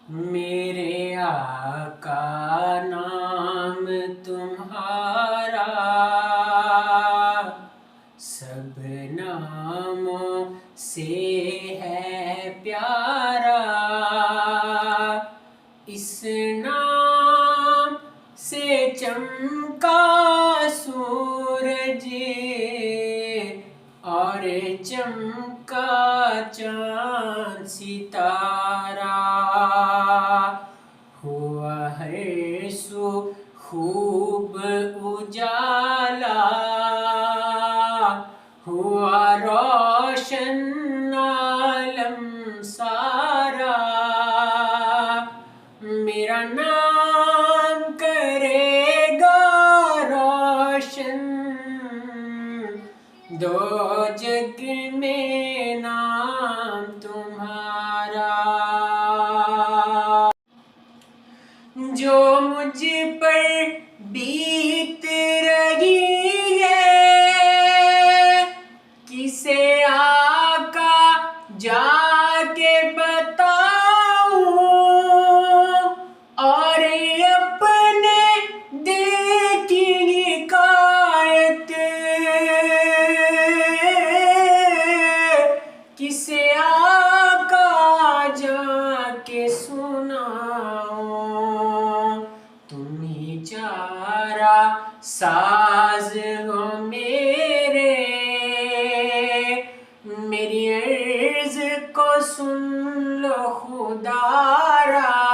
میرے آقا نام تمہارا سب ناموں سے ہے پیارا، اس نام سے چمکا سورج اور چمکا چاند ستارہ، ہوا ہر سو خوب اجالا، ہوا روشن عالم سارا، میرا نام کرے گا روشن دو جگ میں نام تمہارا، جو مجھ پر بیت رہی ہے کسے آقا جا کے بتاؤں، اور اپنے دل کی حکایت کسے آقا جا کے سناؤں، تم ہی چارہ ساز ہو میرے، میری عرض کو سن لو خدا را،